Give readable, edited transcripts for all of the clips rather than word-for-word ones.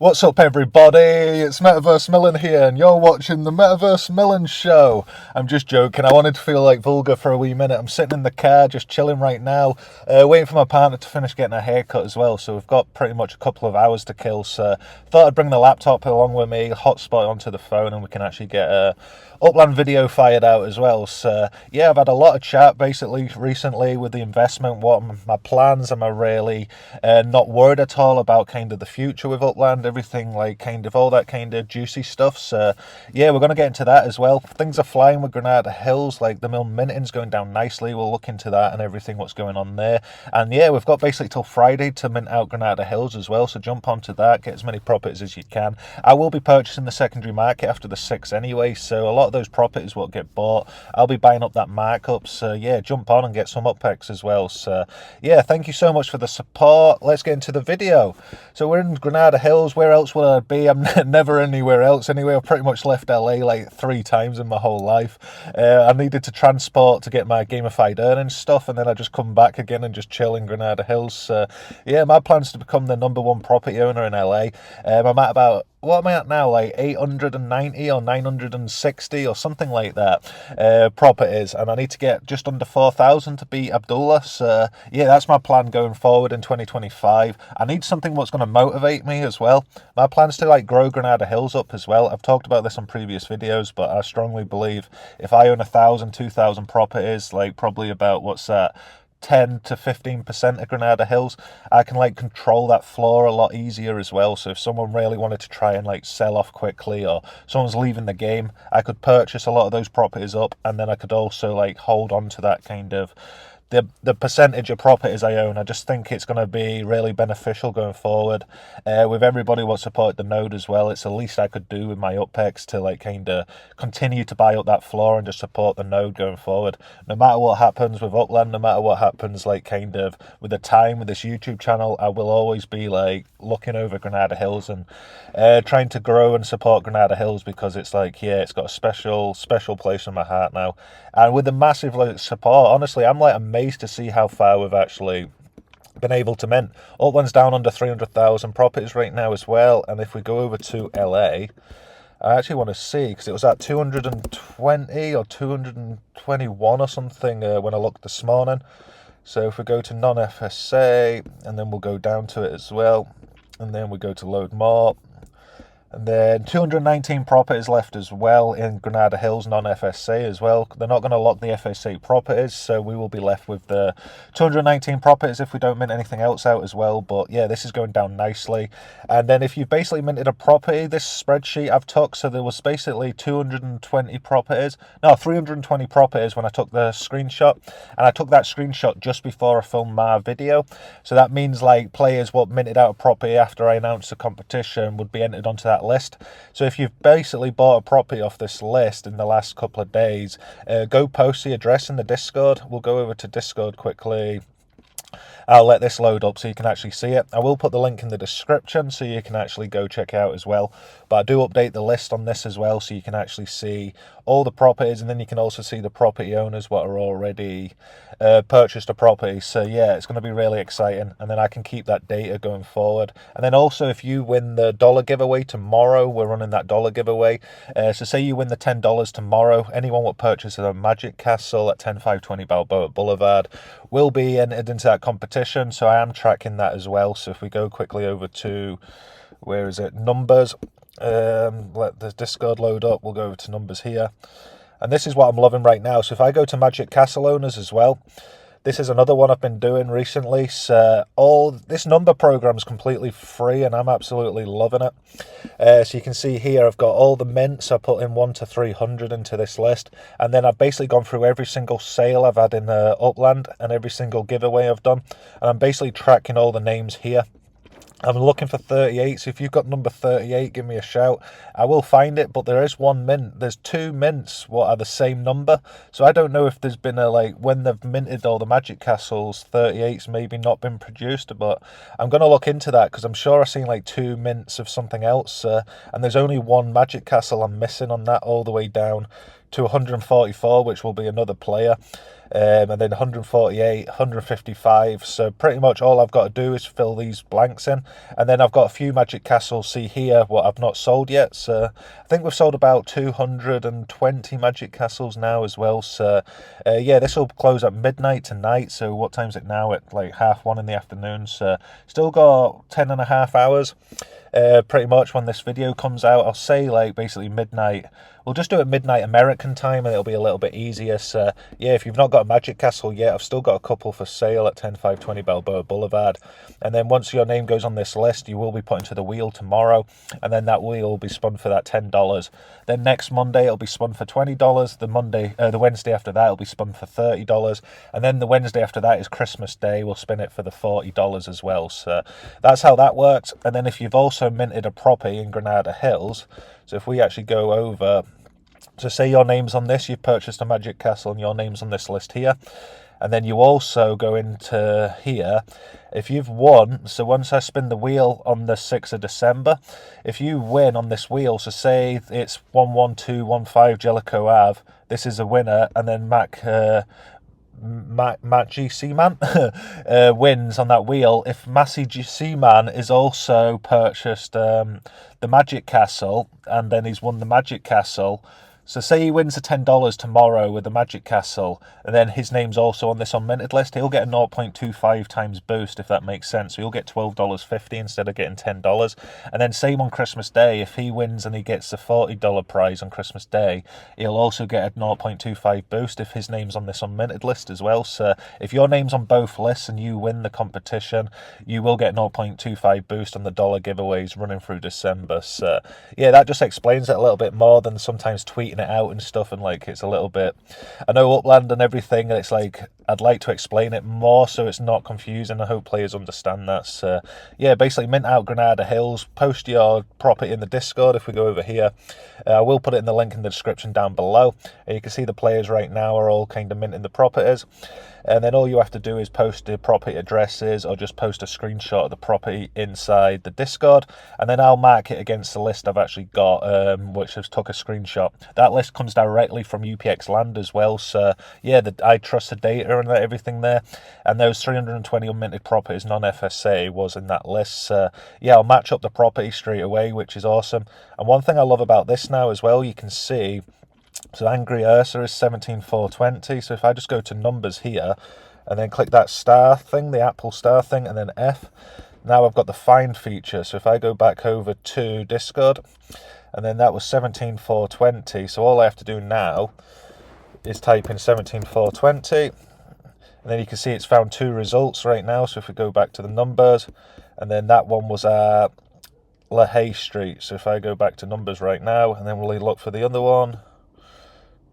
What's up, everybody? It's METAVERSEMILLEN here, and you're watching the METAVERSEMILLEN show. I'm just joking. I wanted to feel like vulgar for a wee minute. I'm sitting in the car, just chilling right now, waiting for my partner to finish getting her haircut as well. So we've got pretty much a couple of hours to kill. So thought I'd bring the laptop along with me, hotspot onto the phone, and we can actually get a Upland video fired out as well. So yeah, I've had a lot of chat basically recently with the investment. What my plans? Am I really not worried at all about kind of the future with Upland? Everything like kind of all that kind of juicy stuff. So yeah, we're going to get into that as well. Things are flying with Granada Hills, like the mill minting's going down nicely. We'll look into that and everything, what's going on there. And yeah, we've got basically till Friday to mint out Granada Hills as well, so jump onto that, get as many properties as you can. I will be purchasing the secondary market after the 6th anyway, so a lot of those properties will get bought. I'll be buying up that markup, so yeah, jump on and get some UPEX as well. So yeah, thank you so much for the support. Let's get into the video. So we're in Granada Hills. Where else would I be? I'm never anywhere else anyway. I've pretty much left LA like 3 times in my whole life. I needed to transport to get my gamified earnings stuff, and then I just come back again and just chill in Granada Hills. Yeah, my plan's to become the #1 property owner in LA. I'm at about, what am I at now, like 890 or 960 or something like that properties, and I need to get just under 4,000 to beat Abdullah. So yeah, that's my plan going forward in 2025. I need something what's going to motivate me as well. My plan's to like grow Granada Hills up as well. I've talked about this on previous videos, but I strongly believe if I own 1,000, 2,000 properties, like probably about, what's that, 10 to 15% of Granada Hills, I can like control that floor a lot easier as well. So if someone really wanted to try and like sell off quickly, or someone's leaving the game, I could purchase a lot of those properties up, and then I could also like hold on to that kind of the percentage of properties I own. I just think it's going to be really beneficial going forward with everybody what supported the node as well. It's the least I could do with my UPEX to like kind of continue to buy up that floor and just support the node going forward. No matter what happens with Upland, no matter what happens like kind of with the time with this YouTube channel, I will always be like looking over Granada Hills and trying to grow and support Granada Hills, because it's like, yeah, it's got a special place in my heart now. And with the massive like, support, honestly, I'm like amazed to see how far we've actually been able to mint. Upland's down under 300,000 properties right now as well. And if we go over to LA, I actually want to see, because it was at 220 or 221 or something when I looked this morning. So if we go to non-FSA, and then we'll go down to it as well, and then we go to load more, and then 219 properties left as well in Granada Hills non-FSA as well. They're not going to lock the FSA properties, so we will be left with the 219 properties if we don't mint anything else out as well. But yeah, this is going down nicely. And then if you've basically minted a property, this spreadsheet I've took, so there was basically 220 properties, no, 320 properties when I took the screenshot. And I took that screenshot just before I filmed my video. So that means like players what minted out a property after I announced the competition would be entered onto that list. So if you've basically bought a property off this list in the last couple of days, go post the address in the Discord. We'll go over to Discord quickly. I'll let this load up so you can actually see it. I will put the link in the description so you can actually go check it out as well. But I do update the list on this as well, so you can actually see all the properties, and then you can also see the property owners what are already purchased a property. So yeah, it's going to be really exciting, and then I can keep that data going forward. And then also, if you win the dollar giveaway tomorrow, we're running that dollar giveaway. So say you win the $10 tomorrow, anyone will purchase a Magic Castle at 10520 Balboa Boulevard will be entered into that competition. So I am tracking that as well. So if we go quickly over to, where is it, numbers, let the Discord load up, we'll go over to numbers here, and this is what I'm loving right now. So if I go to Magic Castle owners as well, this is another one I've been doing recently. So all this number program is completely free, and I'm absolutely loving it. So you can see here I've got all the mints. I put in 1 to 300 into this list, and then I've basically gone through every single sale I've had in Upland and every single giveaway I've done, and I'm basically tracking all the names here. I'm looking for 38, so if you've got number 38, give me a shout. I will find it, but there is one mint. There's 2 mints what are the same number. So I don't know if there's been a, like, when they've minted all the Magic Castles, 38's maybe not been produced, but I'm going to look into that, because I'm sure I've seen like 2 mints of something else, and there's only 1 Magic Castle I'm missing on that all the way down to 144, which will be another player. And then 148, 155. So pretty much all I've got to do is fill these blanks in. And then I've got a few magic castles, see here, what I've not sold yet. So I think we've sold about 220 magic castles now as well. So yeah, this will close at midnight tonight. So what time is it now? At like 1:30 in the afternoon. So still got 10.5 hours. Pretty much when this video comes out, I'll say like basically midnight. We'll just do it midnight American time and it'll be a little bit easier. So yeah, if you've not got a magic castle yet, I've still got a couple for sale at 10520 Balboa Boulevard. And then once your name goes on this list, you will be put into the wheel tomorrow, and then that wheel will be spun for that $10. Then next Monday it'll be spun for $20. The Wednesday after that it'll be spun for $30, and then the Wednesday after that is Christmas Day. We'll spin it for the $40 as well. So that's how that works. And then if you've also minted a property in Granada Hills, so if we actually go over, so say your name's on this, you've purchased a magic castle and your name's on this list here, and then you also go into here, if you've won, so once I spin the wheel on the 6th of December, if you win on this wheel, so say it's 11215 Jellicoe Ave, this is a winner, and then Matt GC Man wins on that wheel. If Massey GC Man is also purchased the Magic Castle, and then he's won the Magic Castle, so say he wins the $10 tomorrow with the Magic Castle, and then his name's also on this unminted list, he'll get a 0.25 times boost, if that makes sense. So he'll get $12.50 instead of getting $10. And then same on Christmas Day, if he wins and he gets the $40 prize on Christmas Day, he'll also get a 0.25 boost if his name's on this unminted list as well. So if your name's on both lists and you win the competition, you will get 0.25 boost on the dollar giveaways running through December. So yeah, that just explains it a little bit more than sometimes tweeting it out and stuff, and like it's a little bit, I know Upland and everything, and it's like I'd like to explain it more so it's not confusing. I hope players understand that. So yeah, basically mint out Granada Hills, post your property in the Discord. If we go over here, I will put it in the link in the description down below. You can see the players right now are all kind of minting the properties, and then all you have to do is post the property addresses or just post a screenshot of the property inside the Discord, and then I'll mark it against the list I've actually got, which has took a screenshot. That list comes directly from UPX Land as well. So yeah, I trust the data and everything there, and those 320 unminted properties non-FSA was in that list. So yeah, I'll match up the property straight away, which is awesome. And one thing I love about this now as well, you can see, so Angry Ursa is 17,420. So if I just go to numbers here and then click that star thing, the Apple star thing, and then F, now I've got the find feature. So if I go back over to Discord, and then that was 17,420. So all I have to do now is type in 17,420, and then you can see it's found 2 results right now. So if we go back to the numbers, and then that one was at La Haye Street. So if I go back to numbers right now, and then we'll look for the other one,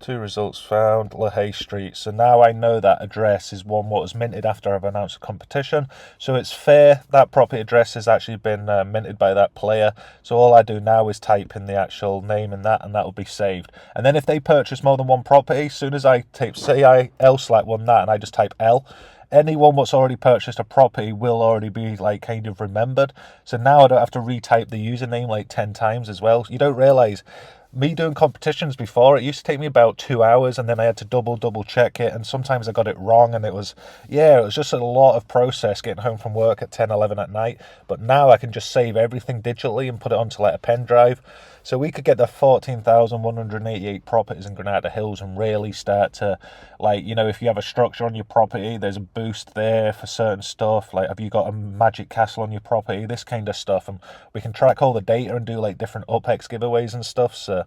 2 results found, La Haye Street. So now I know that address is one what was minted after I've announced a competition. So it's fair, that property address has actually been minted by that player. So all I do now is type in the actual name in that, and that will be saved. And then if they purchase more than one property, as soon as I type, say I L-Slack won that, and I just type L, anyone that's already purchased a property will already be like kind of remembered. So now I don't have to retype the username like 10 times as well. You don't realise, me doing competitions before, it used to take me about 2 hours, and then I had to double check it, and sometimes I got it wrong, and it was just a lot of process getting home from work at 10, 11 at night. But now I can just save everything digitally and put it onto like a pen drive. So we could get the 14,188 properties in Granada Hills and really start to, like, you know, if you have a structure on your property, there's a boost there for certain stuff. Like, have you got a magic castle on your property? This kind of stuff. And we can track all the data and do like different UPX giveaways and stuff. So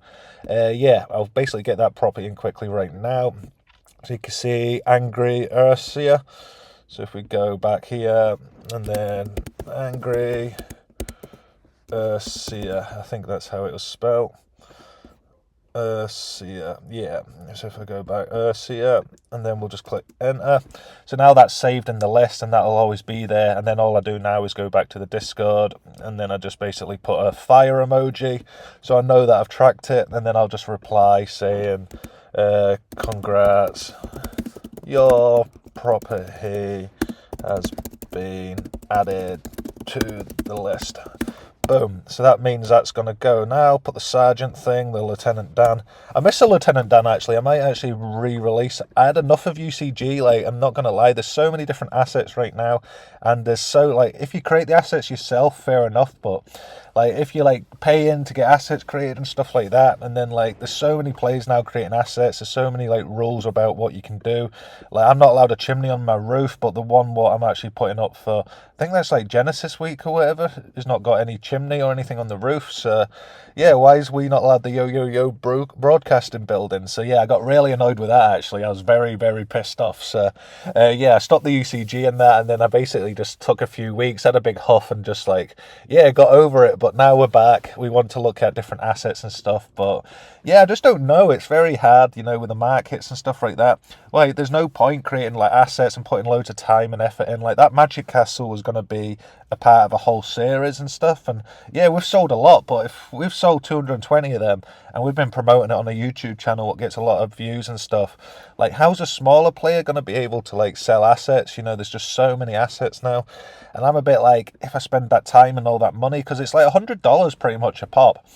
yeah, I'll basically get that property in quickly right now. So you can see Angry Ursa. So if we go back here, and then Angry Ursa, I think that's how it was spelled. Ursa, yeah. So if I go back, Ursa, and then we'll just click enter. So now that's saved in the list, and that'll always be there. And then all I do now is go back to the Discord, and then I just basically put a fire emoji, so I know that I've tracked it. And then I'll just reply saying, congrats, your property has been added to the list. Boom. So that means that's going to go now. Put the Sergeant thing, the Lieutenant Dan. I miss the Lieutenant Dan, actually. I might actually re-release. I had enough of UCG, like, I'm not going to lie. There's so many different assets right now. And there's so, like, if you create the assets yourself, fair enough. But, like, if you, like, pay in to get assets created and stuff like that, and then, like, there's so many players now creating assets. There's so many, like, rules about what you can do. Like, I'm not allowed a chimney on my roof, but the one what I'm actually putting up for, I think that's, like, Genesis Week or whatever, has not got any chimney or anything on the roof. So yeah, why is we not allowed the yo broadcasting building? So yeah, I got really annoyed with that, actually. I was very, very pissed off. So yeah, I stopped the UCG and that, and then I basically just took a few weeks, had a big huff, and just like, yeah, got over it. But now we're back. We want to look at different assets and stuff, but yeah, I just don't know. It's very hard, you know, with the markets and stuff like that. Like, there's no point creating like assets and putting loads of time and effort in. Like, that Magic Castle was going to be a part of a whole series and stuff, and yeah, we've sold a lot, but if we've sold 220 of them and we've been promoting it on a YouTube channel that gets a lot of views and stuff, like, how's a smaller player going to be able to like sell assets? You know, there's just so many assets now, and I'm a bit like, if I spend that time and all that money, because it's like $100 pretty much a pop,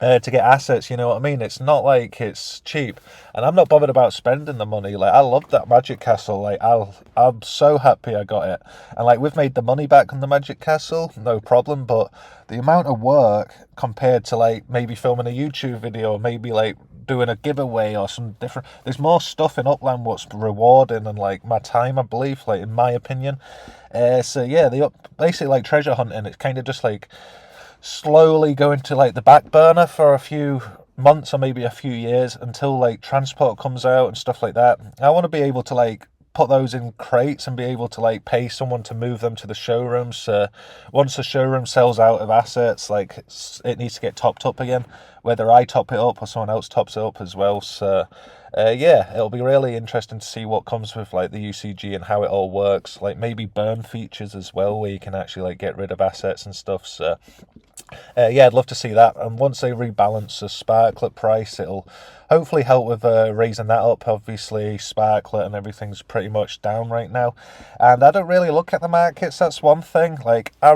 to get assets, you know what I mean? It's not like it's cheap, and I'm not bothered about spending the money. Like, I love that Magic Castle. Like, I'm so happy I got it, and like, we've made the money back on the Magic Castle, no problem. But the amount of work compared to like maybe filming a YouTube video, or maybe like doing a giveaway or some different, there's more stuff in Upland what's rewarding and like my time, I believe, like, in my opinion. So yeah, basically like treasure hunting, it's kind of just like slowly going to like the back burner for a few months or maybe a few years until like transport comes out and stuff like that. I want to be able to like put those in crates and be able to like pay someone to move them to the showrooms. So once the showroom sells out of assets, like, it needs to get topped up again, whether I top it up or someone else tops it up as well. So yeah, it'll be really interesting to see what comes with like the UCG and how it all works. Like, maybe burn features as well, where you can actually like get rid of assets and stuff. So yeah, I'd love to see that. And once they rebalance the Sparklet price, it'll hopefully help with raising that up. Obviously, Sparklet and everything's pretty much down right now, and I don't really look at the markets. That's one thing. Like, I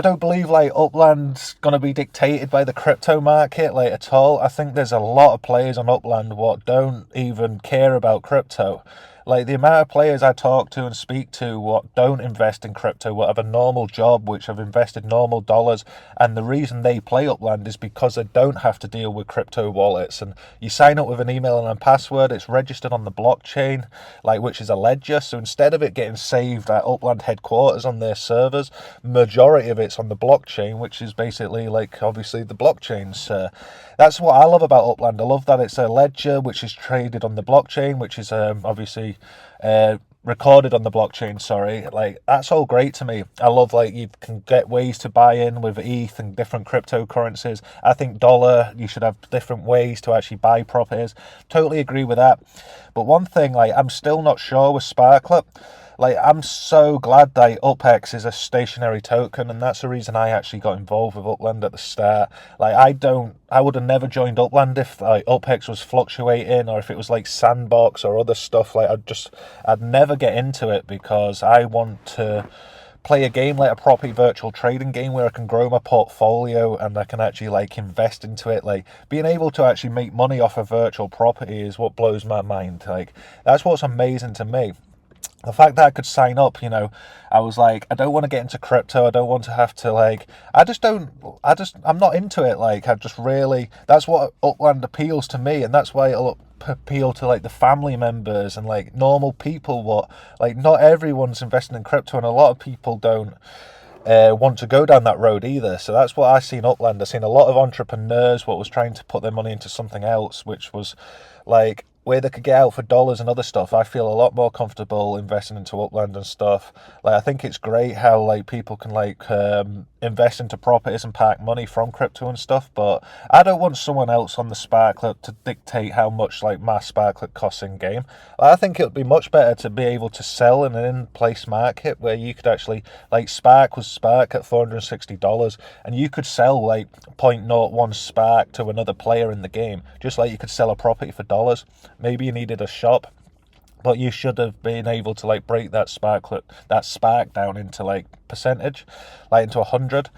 don't believe like Upland's gonna be dictated by the crypto market, like, at all. I think there's a lot of players on Upland what don't even care about crypto. Like, the amount of players I talk to and speak to what don't invest in crypto, what have a normal job, which have invested normal dollars, and the reason they play Upland is because they don't have to deal with crypto wallets. And you sign up with an email and a password, it's registered on the blockchain, like, which is a ledger. So instead of it getting saved at Upland headquarters on their servers, majority of it's on the blockchain, which is basically like, obviously, the blockchain. So that's what I love about Upland. I love that it's a ledger which is traded on the blockchain, which is obviously recorded on the blockchain, sorry. Like, that's all great to me. I love, like, you can get ways to buy in with ETH and different cryptocurrencies. I think dollar, you should have different ways to actually buy properties. Totally agree with that. But one thing, like, I'm still not sure with Sparklet. Like, I'm so glad that UpX is a stationary token, and that's the reason I actually got involved with Upland at the start. Like, I would have never joined Upland if like UpX was fluctuating, or if it was like Sandbox or other stuff. Like, I'd never get into it, because I want to play a game like a proper virtual trading game where I can grow my portfolio and I can actually like invest into it. Like, being able to actually make money off a virtual property is what blows my mind. Like, that's what's amazing to me. The fact that I could sign up, you know, I was like, I don't want to get into crypto. I don't want to have to, like, I'm not into it. Like, that's what Upland appeals to me. And that's why it'll appeal to, like, the family members and, like, normal people. Like, not everyone's investing in crypto, and a lot of people don't want to go down that road either. So that's what I see in Upland. I've seen a lot of entrepreneurs what was trying to put their money into something else, which was, like, where they could get out for dollars and other stuff. I feel a lot more comfortable investing into Upland and stuff. Like, I think it's great how, like, people can, like, invest into properties and park money from crypto and stuff, but I don't want someone else on the Sparklet to dictate how much, like, my Sparklet costs in game. I think it would be much better to be able to sell in an in-place market where you could actually, like, Spark was Spark at $460, and you could sell like 0.01 Spark to another player in the game, just like you could sell a property for dollars. Maybe you needed a shop. but you should have been able to like break that spark down into like percentage, like into 100.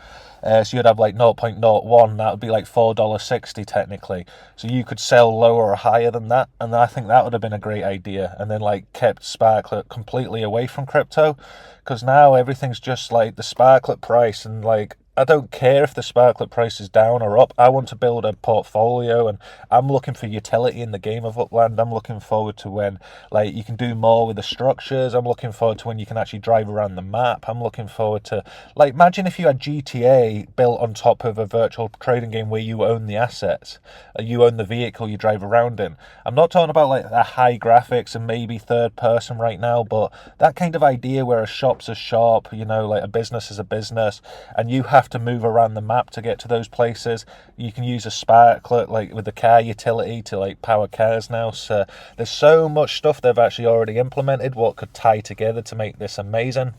So you'd have like 0.01, that would be like $4.60 technically. So you could sell lower or higher than that, and I think that would have been a great idea. And then like kept Sparklet completely away from crypto, because now everything's just like the Sparklet price, and like I don't care if the Sparklet price is down or up. I want to build a portfolio, and I'm looking for utility in the game of Upland. I'm looking forward to when like you can do more with the structures. I'm looking forward to when you can actually drive around the map. I'm looking forward to, like, imagine if you had GTA built on top of a virtual trading game where you own the assets, you own the vehicle you drive around in. I'm not talking about like a high graphics and maybe third person right now, but that kind of idea where a shop's a shop, you know, like a business is a business, and you have to move around the map to get to those places. You can use a Sparklet like with the car utility to like power cars now. So there's so much stuff they've actually already implemented what could tie together to make this amazing.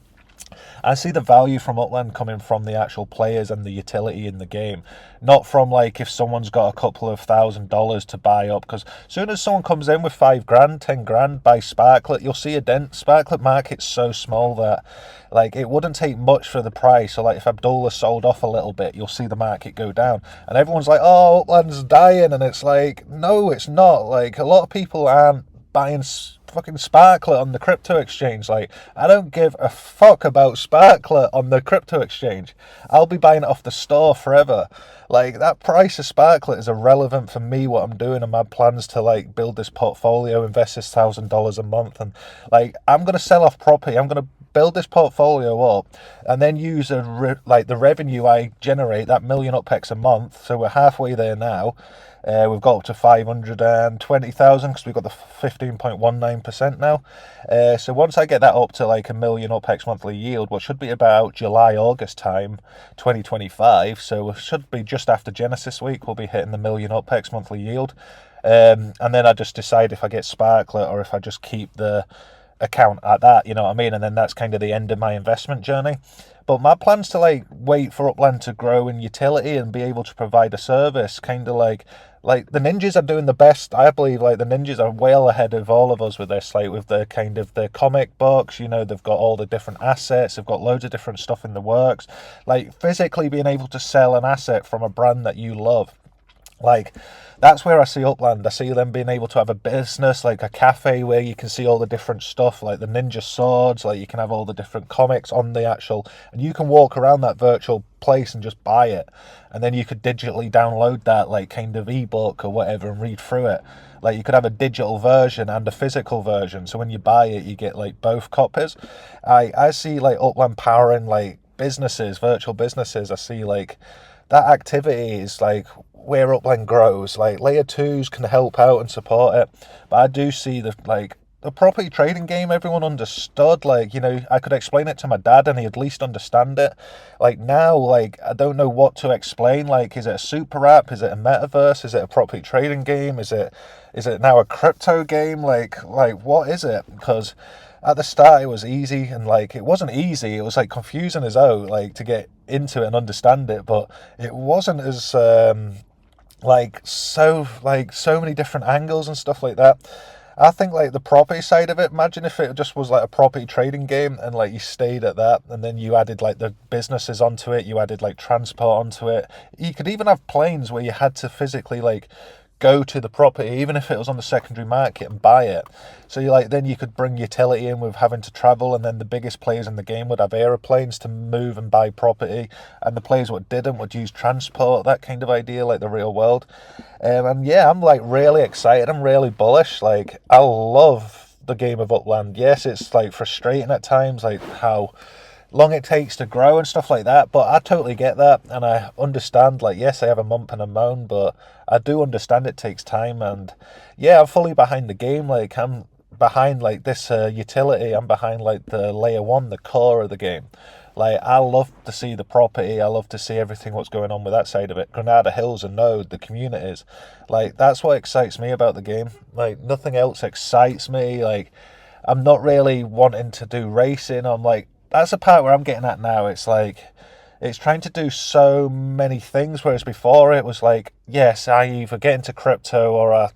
I see the value from Upland coming from the actual players and the utility in the game, not from like if someone's got a couple of $1,000 to buy up, because as soon as someone comes in with 5 grand, 10 grand, buy Sparklet, you'll see a dent. Sparklet market's so small that like it wouldn't take much for the price. So like if Abdullah sold off a little bit, you'll see the market go down, and everyone's like, oh, Upland's dying, and it's like, no, it's not. Like a lot of people aren't buying fucking Sparklet on the crypto exchange. Like, I don't give a fuck about Sparklet on the crypto exchange. I'll be buying it off the store forever. Like, that price of Sparklet is irrelevant for me, what I'm doing and my plans to like build this portfolio, invest this $1,000 a month, and like I'm gonna sell off property. I'm gonna build this portfolio up and then use like the revenue I generate, that million UpX a month. So we're halfway there now. We've got up to 520,000 because we've got the 15.19% now. So once I get that up to like a million UpX monthly yield, what should be about July, August time, 2025. So it should be just after Genesis week, we'll be hitting the million UpX monthly yield. And then I just decide if I get Sparklet or if I just keep the account at that, you know what I mean? And then that's kind of the end of my investment journey. But my plan's to like wait for Upland to grow in utility and be able to provide a service, kind of like the ninjas are doing the best. I believe like the ninjas are well ahead of all of us with this, like with the kind of the comic books, you know, they've got all the different assets, they've got loads of different stuff in the works. Like physically being able to sell an asset from a brand that you love, like that's where I see Upland. I see them being able to have a business, like a cafe where you can see all the different stuff, like the ninja swords, like you can have all the different comics on the actual, and you can walk around that virtual place and just buy it. And then you could digitally download that like kind of ebook or whatever and read through it. Like you could have a digital version and a physical version. So when you buy it, you get like both copies. I see like Upland powering like businesses, virtual businesses. I see like that activity is like where Upland grows. Like layer 2s can help out and support it, but I do see the property trading game everyone understood. Like, you know, I could explain it to my dad and he'd at least understand it. Like now, like I don't know what to explain. Like, is it a super app? Is it a metaverse? Is it a property trading game? Is it now a crypto game? Like what is it? Because at the start it was easy, and like it wasn't easy, it was like confusing as like to get into it and understand it, but it wasn't as so many different angles and stuff like that. I think like the property side of it, imagine if it just was like a property trading game and like you stayed at that, and then you added like the businesses onto it, you added like transport onto it. You could even have planes where you had to physically like go to the property, even if it was on the secondary market, and buy it. So you like then you could bring utility in with having to travel, and then the biggest players in the game would have aeroplanes to move and buy property, and the players what didn't would use transport, that kind of idea, like the real world. And yeah, I'm like really excited, I'm really bullish. Like I love the game of Upland. Yes, it's like frustrating at times, like how long it takes to grow and stuff like that, but I totally get that, and I understand. Like, yes, I have a mump and a moan, but I do understand it takes time. And yeah, I'm fully behind the game. Like I'm behind like this utility, I'm behind like the layer 1, the core of the game. Like I love to see the property, I love to see everything what's going on with that side of it. Granada Hills and Node, the communities, like that's what excites me about the game. Like nothing else excites me. Like I'm not really wanting to do racing. I'm like, that's the part where I'm getting at now. It's like it's trying to do so many things, whereas before it was like, yes, I either get into crypto or I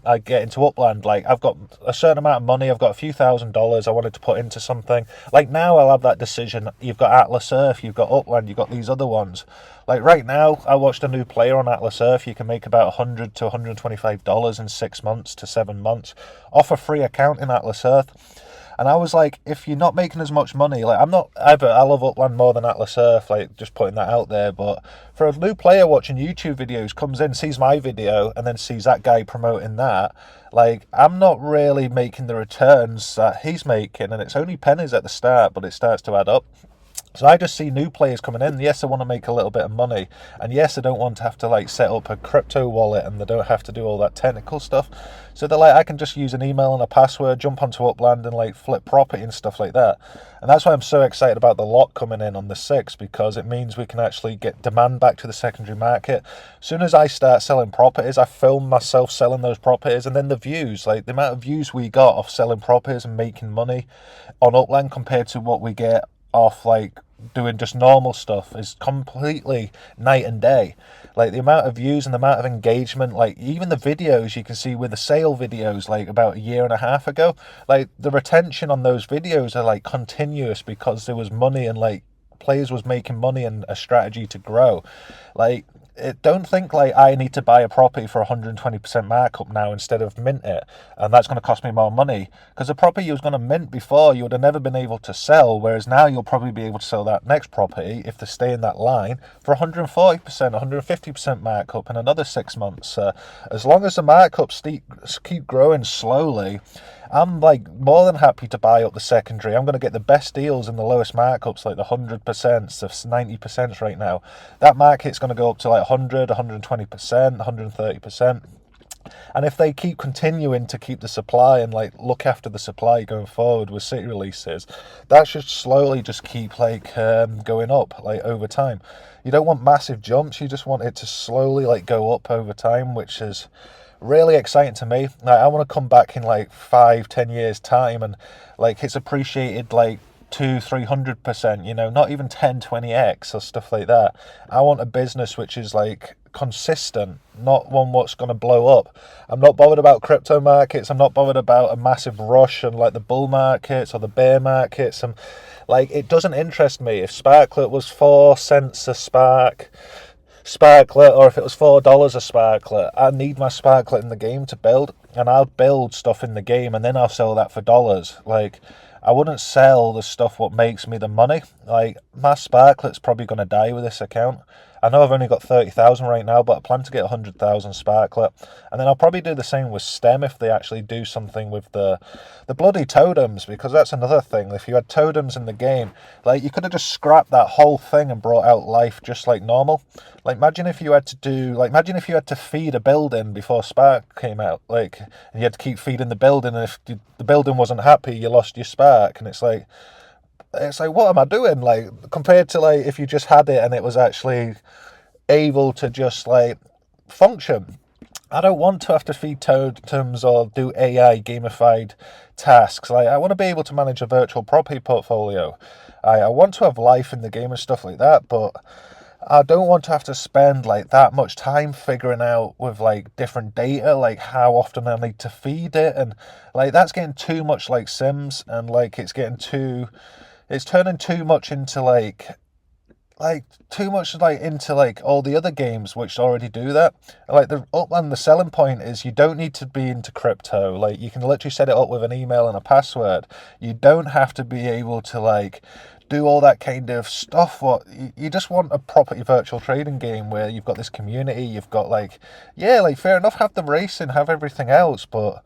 I get into Upland, like I've got a certain amount of money, I've got a few $1,000s I wanted to put into something. Like now I'll have that decision. You've got Atlas Earth, you've got Upland, you've got these other ones. Like right now, I watched a new player on Atlas Earth. You can make about $100 to $125 in 6 months to 7 months off a free account in Atlas Earth. And I was like, if you're not making as much money, like I love Upland more than Atlas Earth, like just putting that out there. But for a new player watching YouTube videos, comes in, sees my video, and then sees that guy promoting that, like I'm not really making the returns that he's making, and it's only pennies at the start, but it starts to add up. So I just see new players coming in. Yes, I want to make a little bit of money. And yes, I don't want to have to like set up a crypto wallet, and they don't have to do all that technical stuff. So they're like, I can just use an email and a password, jump onto Upland and like flip property and stuff like that. And that's why I'm so excited about the lock coming in on the 6th, because it means we can actually get demand back to the secondary market. As soon as I start selling properties, I film myself selling those properties, and then the views, like the amount of views we got off selling properties and making money on Upland compared to what we get off like doing just normal stuff is completely night and day. Like the amount of views and the amount of engagement, like even the videos you can see with the sale videos like about a year and a half ago, like the retention on those videos are like continuous because there was money and like players was making money and a strategy to grow. Like don't think like I need to buy a property for 120% markup now instead of mint it, and that's going to cost me more money, because the property you was going to mint before you would have never been able to sell, whereas now you'll probably be able to sell that next property if they stay in that line for 140%, 150% markup in another 6 months. As long as the markups keep growing slowly, I'm like more than happy to buy up the secondary. I'm going to get the best deals in the lowest markups, like the 100%, the 90% right now. That market's going to go up to like 100, 120%, 130%. And if they keep continuing to keep the supply and like look after the supply going forward with city releases, that should slowly just keep like going up like over time. You don't want massive jumps, you just want it to slowly like go up over time, which is really exciting to me. Like, I want to come back in like 5-10 years time and like it's appreciated like 200-300%, you know, not even 10-20x or stuff like that. I want a business which is like consistent, not one what's going to blow up. I'm not bothered about crypto markets. I'm not bothered about a massive rush and like the bull markets or the bear markets. And like it doesn't interest me. If Sparklet was 4 cents a Sparklet, or if it was $4 a Sparklet, I need my Sparklet in the game to build, and I'll build stuff in the game and then I'll sell that for dollars. Like I wouldn't sell the stuff what makes me the money. Like my Sparklet's probably going to die with this account. I know I've only got 30,000 right now, but I plan to get 100,000 Sparklet. And then I'll probably do the same with STEM if they actually do something with the bloody totems, because that's another thing. If you had totems in the game, like you could have just scrapped that whole thing and brought out life just like normal. Like imagine if you had to feed a building before Spark came out, like, and you had to keep feeding the building, and if the building wasn't happy, you lost your Spark, and it's like, what am I doing? Like, compared to like if you just had it and it was actually able to just like function. I don't want to have to feed totems or do AI gamified tasks. Like, I want to be able to manage a virtual property portfolio. I want to have life in the game and stuff like that, but I don't want to have to spend like that much time figuring out with like different data, like how often I need to feed it, and like that's getting too much like Sims, and like it's turning too much into like all the other games which already do that. Like the Upland, the selling point is you don't need to be into crypto. Like you can literally set it up with an email and a password. You don't have to be able to like do all that kind of stuff. What you just want a property virtual trading game where you've got this community, you've got like, yeah, like fair enough, have the racing, have everything else, but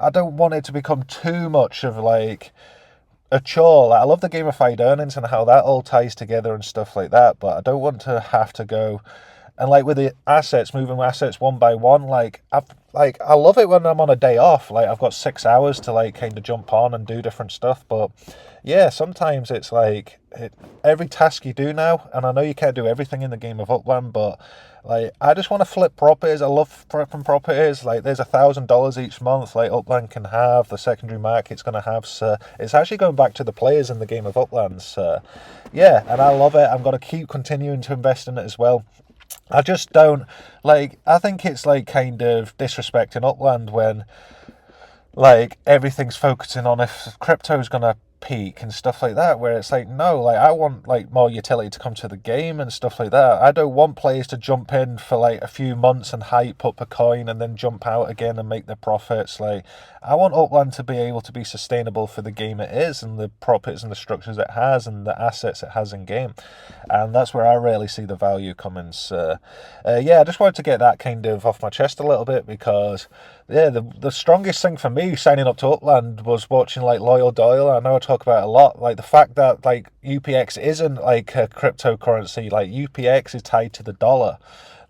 I don't want it to become too much of like a chore. Like, I love the gamified earnings and how that all ties together and stuff like that, but I don't want to have to go and like with the assets, moving assets one by one, I love it when I'm on a day off. Like I've got 6 hours to like kind of jump on and do different stuff, but yeah, sometimes it's like every task you do now, and I know you can't do everything in the game of Upland, but like I just want to flip properties. I love flipping properties. Like there's $1,000 each month like Upland can have, the secondary market's going to have, so it's actually going back to the players in the game of Upland. So yeah, and I love it. I'm going to keep continuing to invest in it as well. I just don't like. I think it's like kind of disrespecting Upland when like everything's focusing on if crypto's gonna peak and stuff like that, where it's like, no, like I want like more utility to come to the game and stuff like that. I don't want players to jump in for like a few months and hype up a coin and then jump out again and make their profits. Like, I want Upland to be able to be sustainable for the game it is and the profits and the structures it has and the assets it has in game, and that's where I really see the value coming. So yeah, I just wanted to get that kind of off my chest a little bit, because yeah, the strongest thing for me signing up to Upland was watching like Loyal Doyle. I know I talk about it a lot, like the fact that like UPX isn't like a cryptocurrency. Like UPX is tied to the dollar.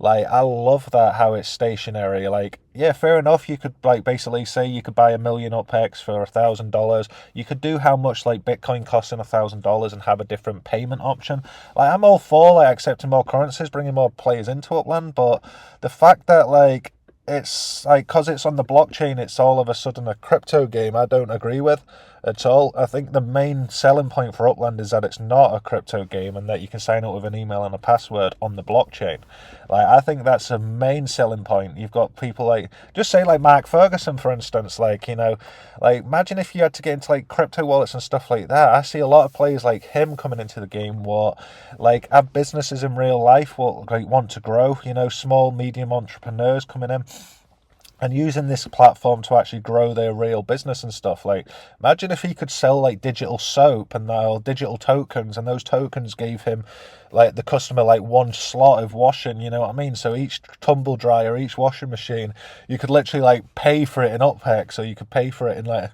Like, I love that, how it's stationary. Like, yeah, fair enough, you could like basically say you could buy 1,000,000 UPX for $1,000. You could do how much like Bitcoin costs in $1,000 and have a different payment option. Like, I'm all for like accepting more currencies, bringing more players into Upland, but the fact that like it's like, because it's on the blockchain, it's all of a sudden a crypto game, I don't agree with at all. I think the main selling point for Upland is that it's not a crypto game and that you can sign up with an email and a password on the blockchain. Like, I think that's a main selling point. You've got people like, just say like Mark Ferguson, for instance, like, you know, like imagine if you had to get into like crypto wallets and stuff like that. I see a lot of players like him coming into the game what like have businesses in real life, what like want to grow, you know, small, medium entrepreneurs coming in and using this platform to actually grow their real business and stuff. Like, imagine if he could sell like digital soap and digital tokens, and those tokens gave him like the customer like one slot of washing, you know what I mean? So each tumble dryer, each washing machine, you could literally like pay for it in UpHex, or you could pay for it in like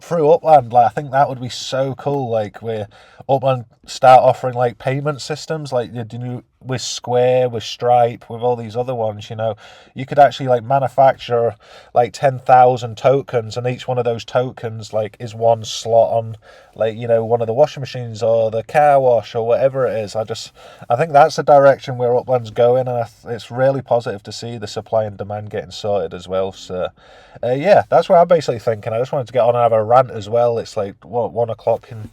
through Upland. Like, I think that would be so cool. Like, where Upland start offering like payment systems, like you do with Square, with Stripe, with all these other ones. You know, you could actually like manufacture like 10,000 tokens, and each one of those tokens like is one slot on like, you know, one of the washing machines or the car wash or whatever it is. I think that's the direction where Upland's going, and it's really positive to see the supply and demand getting sorted as well. So yeah, that's what I'm basically thinking. I just wanted to get on and have a rant as well. It's like what, 1 o'clock in,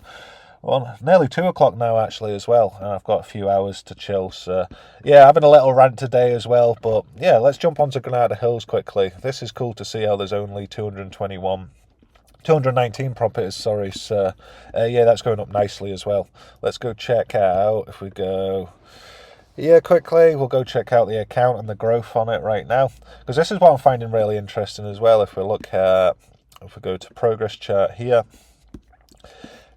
well, nearly 2 o'clock now actually as well, and I've got a few hours to chill. So yeah, having a little rant today as well. But yeah, let's jump onto Granada Hills quickly. This is cool to see how there's only 219 properties, sorry. So yeah, that's going up nicely as well. Let's go check out. If we go quickly, we'll go check out the account and the growth on it right now, because this is what I'm finding really interesting as well. If we go to progress chart here,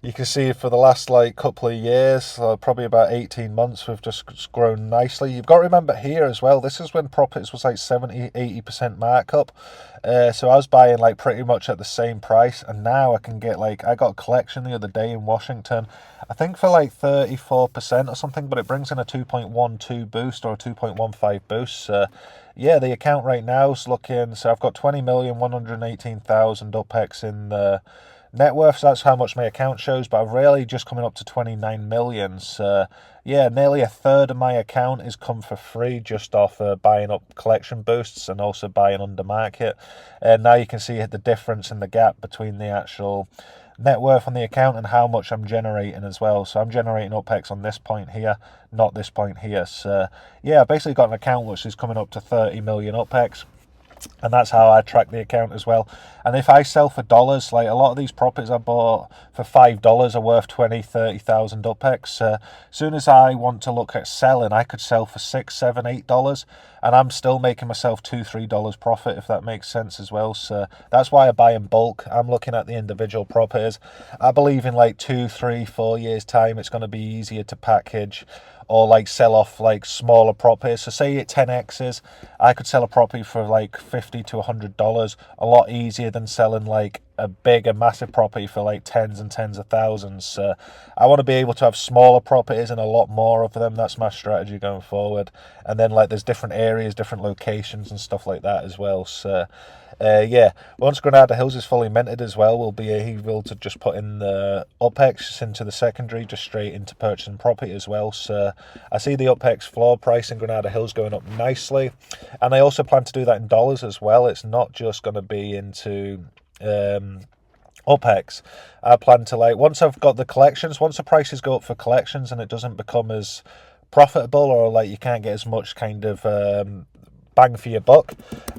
you can see for the last like couple of years, probably about 18 months, we've just grown nicely. You've got to remember here as well, this is when profits was like 70-80% markup. So I was buying like pretty much at the same price, and now I can get like, I got a collection the other day in Washington, I think for like 34% or something, but it brings in a 2.12 boost or a 2.15 boost. Yeah, the account right now is looking, so I've got 20,118,000 UPX in the net worth, so that's how much my account shows, but I've really just coming up to 29 million. So yeah, nearly a third of my account is come for free just off buying up collection boosts and also buying under market. And now you can see the difference in the gap between the actual net worth on the account and how much I'm generating as well. So I'm generating UPX on this point here, not this point here. So yeah, I basically got an account which is coming up to 30 million UPX. And that's how I track the account as well. And if I sell for dollars, like a lot of these properties I bought for $5 are worth 20-30,000 UPX. As soon as I want to look at selling, I could sell for $6, $7, $8, and I'm still making myself $2-3 profit, if that makes sense as well. So that's why I buy in bulk. I'm looking at the individual properties. I believe in like 2, 3, 4 years time, it's going to be easier to package or like sell off like smaller properties. So say it 10x's, I could sell a property for like $50 to $100 a lot easier than selling like a big and massive property for like tens and tens of thousands. So I want to be able to have smaller properties and a lot more of them. That's my strategy going forward. And then like there's different areas, different locations and stuff like that as well. So yeah, once Granada Hills is fully minted as well, we'll be able to just put in the UPX into the secondary, just straight into purchasing property as well. So I see the UPX floor price in Granada Hills going up nicely, and I also plan to do that in dollars as well. It's not just going to be into UPX. I plan to, like, once I've got the collections, once the prices go up for collections and it doesn't become as profitable, or like you can't get as much kind of bang for your buck,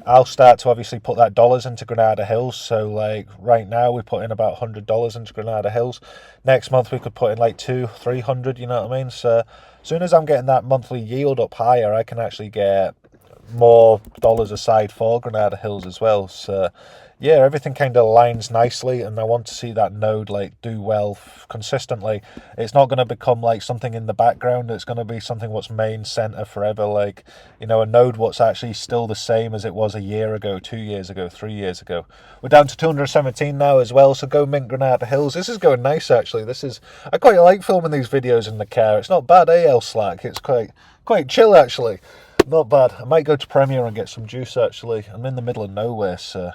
I'll start to obviously put that dollars into Granada Hills. So like right now we put in about $100 into Granada Hills. Next month we could put in like 200-300, you know what I mean? So as soon as I'm getting that monthly yield up higher, I can actually get more dollars aside for Granada Hills as well. So yeah, everything kind of aligns nicely, and I want to see that node like do well consistently. It's not going to become like something in the background. It's going to be something what's main center forever. Like, you know, a node what's actually still the same as it was a year ago, 2 years ago, 3 years ago. We're down to 217 now as well, so go mint Granada Hills. This is going nice actually. I quite like filming these videos in the car. It's not bad, El Slack. It's quite chill actually. Not bad. I might go to Premier and get some juice actually. I'm in the middle of nowhere, so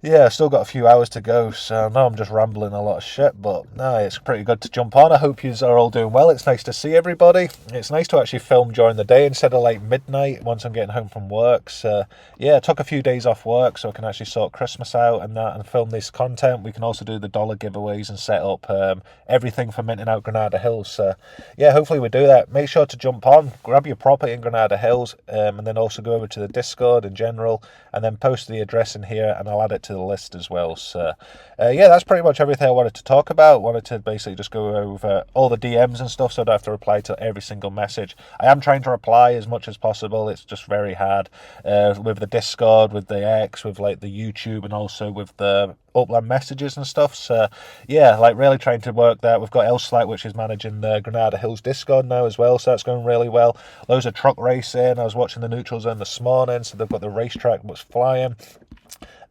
yeah, still got a few hours to go, so I know I'm just rambling a lot of shit, but no, it's pretty good to jump on. I hope you are all doing well. It's nice to see everybody. It's nice to actually film during the day instead of like midnight once I'm getting home from work. So yeah, I took a few days off work so I can actually sort Christmas out and that and film this content. We can also do the dollar giveaways and set up everything for minting out Granada Hills. So yeah, hopefully we do that. Make sure to jump on, grab your property in Granada Hills, and then also go over to the Discord in general, and then post the address in here and I'll add it to the list as well. So yeah, that's pretty much everything I wanted to talk about. Wanted to basically just go over all the DMs and stuff so I don't have to reply to every single message. I am trying to reply as much as possible. It's just very hard with the Discord, with the X, with like the YouTube, and also with the Upland messages and stuff. So yeah, like really trying to work that. We've got Elslack, which is managing the Granada Hills Discord now as well, so that's going really well. Loads of truck racing. I was watching the neutral zone this morning, so they've got the racetrack what's flying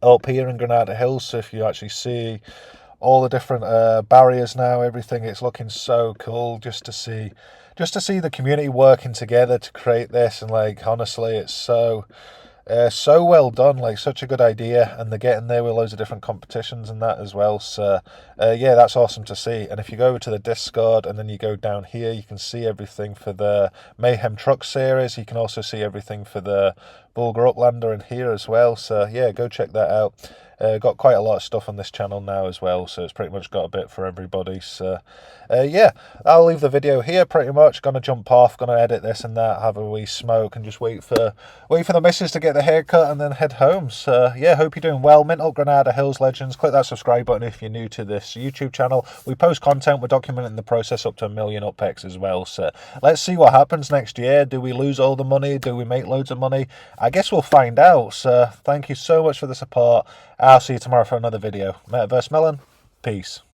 up here in Granada Hills. So if you actually see all the different barriers now, everything, it's looking so cool just to see the community working together to create this. And like honestly, it's so well done, like such a good idea, and they're getting there with loads of different competitions and that as well. So yeah, that's awesome to see. And if you go over to the Discord and then you go down here, you can see everything for the Mayhem Truck series. You can also see everything for the Bulgar Uplander in here as well. So yeah, go check that out. Got quite a lot of stuff on this channel now as well, so it's pretty much got a bit for everybody. So yeah, I'll leave the video here pretty much. Gonna jump off, gonna edit this and that, have a wee smoke, and just wait for the missus to get the haircut and then head home. So yeah, hope you're doing well. Mint up Granada Hills Legends. Click that subscribe button if you're new to this YouTube channel. We post content, we're documenting the process up to 1 million UPEX as well. So let's see what happens next year. Do we lose all the money? Do we make loads of money? I guess we'll find out. So thank you so much for the support. I'll see you tomorrow for another video. Metaverse Melon, peace.